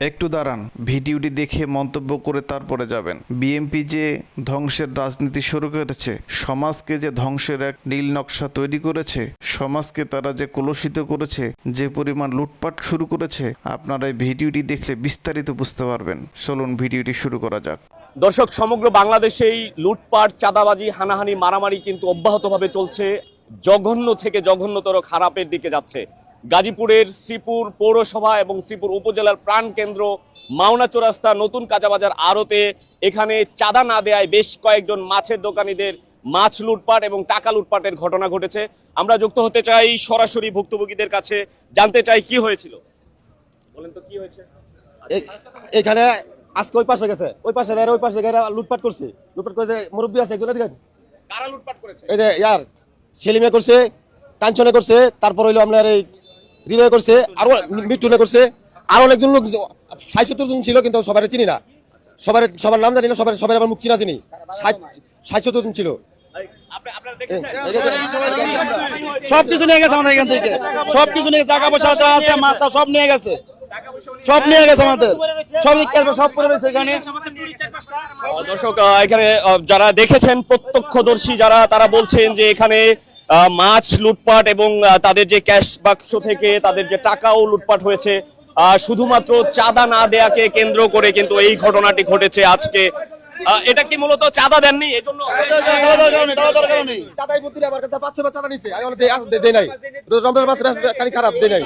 একটু দাঁড়ান, ভিডিওটি দেখে মন্তব্য করে তারপরে যাবেন। বিএনপি যে ধ্বংসের রাজনীতি শুরু করেছে, সমাজকে যে ধ্বংসের এক নীল নকশা তৈরি করেছে, সমাজকে তারা যে কলুষিত করেছে, যে পরিমাণ লুটপাট শুরু করেছে, আপনারা এই ভিডিওটি দেখলে বিস্তারিত বুঝতে পারবেন। চলুন ভিডিওটি শুরু করা যাক। দর্শক, সমগ্র বাংলাদেশেই লুটপাট, চাঁদাবাজি, হানাহানি, মারামারি কিন্তু অব্যাহতভাবে চলছে। জঘন্য থেকে জঘন্যতর খারাপের দিকে যাচ্ছে। গাজীপুরের শ্রীপুর পৌরসভা এবং শ্রীপুর উপজেলার প্রাণকেন্দ্র মাওনা চৌরাস্তা নতুন কাঁচাবাজার আড়তে এখানে চাঁদা না দেয়ায় বেশ কয়েকজন মাছের দোকানীদের মাছ লুটপাট এবং টাকা লুটপাটের ঘটনা ঘটেছে। আমরা যুক্ত হতে চাই সরাসরি ভুক্তভোগীদের কাছে, জানতে চাই কি হয়েছিল। বলেন তো কি হয়েছে এখানে। আজকে ওই পাশে গেছে, ওই পাশে লুটপাট করছে। লুটপাট করে মুরব্বী আছে, এগুলো দেখেন। কারা লুটপাট করেছে? এই যে ইয়ার সেলিমে করছে, কাঞ্চনে করছে, তারপর হইলো আপনার এই হৃদয় করছে, আরো মিঠুনে করছে, আরো অনেকজন লোক ৬৭ জন ছিল, কিন্তু সবার চিনি না, সবার নাম জানি না, সবার আমার মুখ চিনা চিনি। ৬৭ জন ছিল। সবকিছু নিয়ে গেছে আমাদের এখান থেকে, সবকিছু নিয়ে টাকা পয়সা যা আছে মাছ সব নিয়ে গেছে, সব নিয়ে গেছে আমাদের, সব করে রয়েছে এখানে। দর্শক, এখানে যারা দেখেছেন, প্রত্যক্ষদর্শী যারা, তারা বলছেন যে এখানে মাছ লুটপাট এবং তাদের যে ক্যাশ বাক্স থেকে তাদের যে টাকাও লুটপাট হয়েছে। শুধুমাত্র চাঁদা না দেয়াকে কেন্দ্র করে কিন্তু এই ঘটনাটি ঘটেছে আজকে। এটা কি মূলত চাঁদা দেননি এজন্য? চাঁদাই বুদ্ধি আমার কাছে ৫০০ চাঁদা নিছে, আমি দেই নাই। রমজান মাসে কারি খারাপ দেই নাই।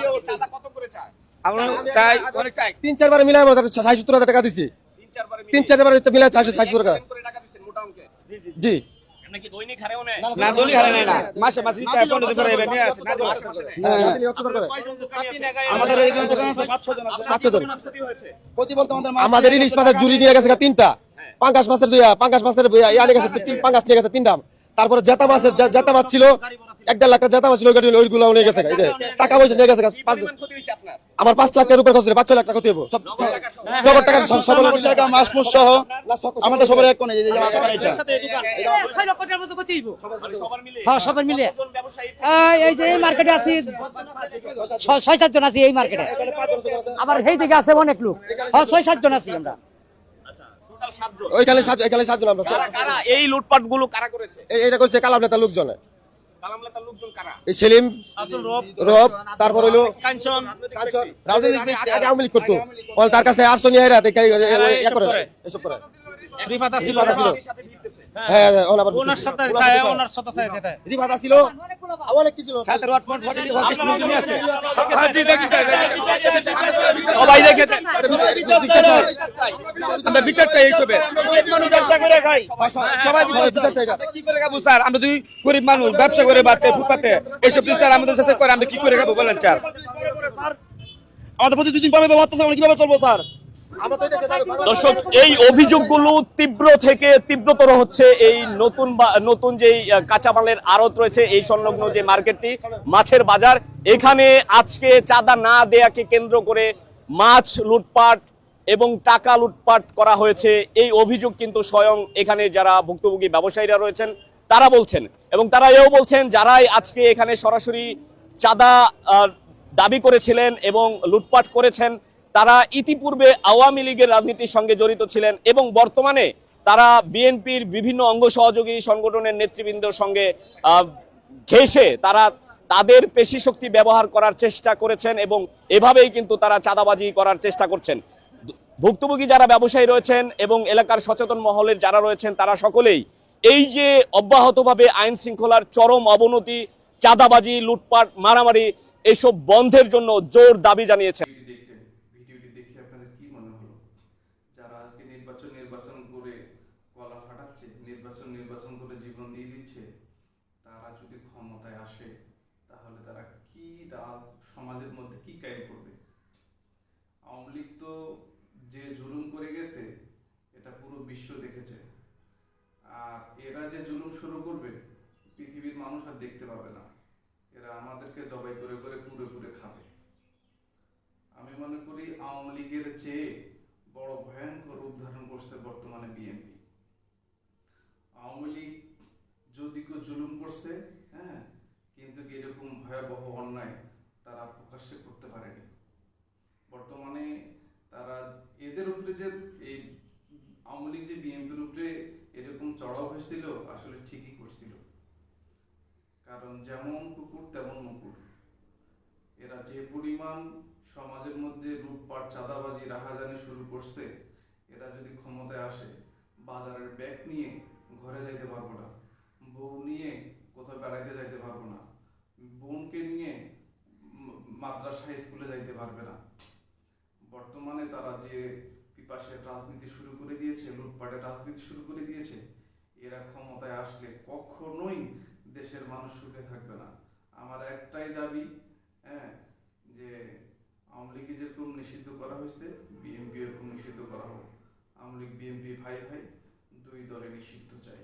আমরা চাই, অনেক চাই, ৩-৪ বারে মিলাই আমার ৬৭,০০০ টাকা দিছি। ৩-৪ বারে মিলাই ৬৭,০০০ টাকা। জি। না দলি হারে নাই না, মাসে মাসে দিতে ১৫ দিন পরে নিয়ে আসে না। আমাদের এইখানে দোকান আছে ৫-৬ জন আছে, ৫-৬ জন। প্রতি বলতে আমাদের ইলিশ মাছের জুড়ি নিয়ে গেছে ৩টা, পাঙ্গাস মাছের ইয়া নিয়ে গেছে, পাঙ্গাস নিয়ে গেছে ৩টা। তারপরে জেতা মাছ ছিল ১.৫ লাখ টাকা জেতা মাছ ছিল, ওইগুলো নিয়ে গেছে। টাকা পয়সা নিয়ে গেছে। আমার 5 লাখ টাকার উপরে খরচ, 5-6 লাখ টাকা ক্ষতি হবো। সব নগদ টাকা, সব টাকা মাছ মুছ সহ আমাদের সবার এক কোণে। হ্যাঁ, সবাই মিলে এই যে এই মার্কেটে আছি, ৬-৭ জন আছি এই মার্কেটে। আবার সেই দিকে আছে অনেক লোক। হ্যাঁ, 6-7 জন আছি আমরা। ওইখানে 7 জন আমরা। এই লুটপাট গুলো কারা করেছে? এটা করছে কালাম নেতা লোকজন। কালামলাতার লোকজন কারা? এই সেলিম, রব, তারপর হইলো কাঞ্চন, রাজনীতি আগে আওয়ামী লীগ করতো। তার কাছে 800 নিয়ে এরা এসব করে। রিফাত ছিল, হ্যাঁ, ওনার ওনার সাথে খায়, ওনার সাথে খায়। রিফাত ছিল, অনেক কিছু ছিল। জি দেখছি, সবাই দেখেছেন। আমরা বিচার চাই এইসবের। মানুষ ব্যবসা করে খাই, সবাই বিচার চাই। কি করে খাবো স্যার? আমরা দুই গরিব মানুষ ব্যবসা করে বাড়তে ফুটপাতে এইসব বিচার আমাদের শেষে করে আমরা কি করে খাবো বলেন স্যার? আমাদের প্রতি 2 দিন পরে ব্যবস্থা আমরা কিভাবে চলবো স্যার? দর্শক, এই অভিযোগগুলো তীব্র থেকে তীব্রতর হচ্ছে। এই নতুন যে কাঁচামালের আড়ত রয়েছে, এই সংলগ্ন যে মার্কেটটি মাছের বাজার, এখানে আজকে চাঁদা না দেয়াকে কেন্দ্র করে মাছ লুটপাট এবং টাকা লুটপাট করা হয়েছে। এই অভিযোগ কিন্তু স্বয়ং এখানে যারা ভুক্তভোগী ব্যবসায়ীরা রয়েছেন তারা বলছেন, এবং তারা এও বলছেন যারাই আজকে এখানে সরাসরি চাঁদা দাবি করেছিলেন এবং লুটপাট করেছেন, তারা ইতিপূর্বে আওয়ামী লীগের রাজনীতির সঙ্গে জড়িত ছিলেন এবং বর্তমানে তারা বিএনপির বিভিন্ন অঙ্গ সহযোগী সংগঠনের নেতৃবৃন্দের সঙ্গে ঘেঁষে তারা তাদের পেশি শক্তি ব্যবহার করার চেষ্টা করেছেন এবং এভাবেই কিন্তু তারা চাঁদাবাজি করার চেষ্টা করছেন। ভুক্তভোগী যারা ব্যবসায়ী রয়েছেন এবং এলাকার সচেতন মহলের যারা রয়েছেন, তারা সকলেই এই যে অব্যাহতভাবে আইন শৃঙ্খলার চরম অবনতি, চাঁদাবাজি, লুটপাট, মারামারি, এইসব বন্ধের জন্য জোর দাবি জানিয়েছেন। ভিডিওটি দেখে আপনাদের কি মনে হলো? যারা আজকে নির্বাচন করে গলা ফাটাচ্ছে, নির্বাচন করে জীবন দিয়ে দিচ্ছে, তারা যদি ক্ষমতায় আসে তাহলে তারা কি সমাজের মধ্যে কি কায়েম করবে? আওয়ামী লীগ তো যে জুলুম করে গেছে এটা পুরো বিশ্ব দেখেছে, আর এরা যে জুলুম শুরু করবে পৃথিবীর মানুষ আর দেখতে পাবে না। এরা আমাদেরকে জবাই করে করে পুরে খাবে। আমি মনে করি আওয়ামী লীগের চেয়ে বড় ভয়ঙ্কর রূপ ধারণ করছে বর্তমানে বিএনপি। আওয়ামী লীগ যদি কেউ জুলুম করছে, হ্যাঁ, কিন্তু এরকম ভয়াবহ অন্যায় তারা প্রকাশ্যে করতে পারেনি। বর্তমানে তারা যে এই আওয়ামী লীগ যে বিএনপির উপরে এরকম চড়াও হয়েছিল আসলে ঠিকই করছিল, কারণ যেমন কুকুর তেমন মুকুর। এরা যে পরিমাণ সমাজের মধ্যে লুটপাট চাঁদাবাজি রাহাজানি শুরু করছে, এরা যদি ক্ষমতায় আসে বাজারের ব্যাগ নিয়ে ঘরে যাইতে পারবো না, বউ নিয়ে কোথাও বেড়াইতে যাইতে পারবো না, বোনকে নিয়ে মাদ্রাসা স্কুলে যাইতে পারবে না। বর্তমানে তারা যে পিপাসের রাজনীতি শুরু করে দিয়েছে, লুটপাটের রাজনীতি শুরু করে দিয়েছে, এরা ক্ষমতায় আসলে কখনোই দেশের মানুষ সুখে থাকবে না। আমার একটাই দাবি, হ্যাঁ, যে আওয়ামী লীগকে যেরকম নিষিদ্ধ করা হয়েছে বিএনপি এরকম নিষিদ্ধ করা হোক। আওয়ামী লীগ বিএনপি ভাই ভাই, দুই দলে নিষিদ্ধ চাই।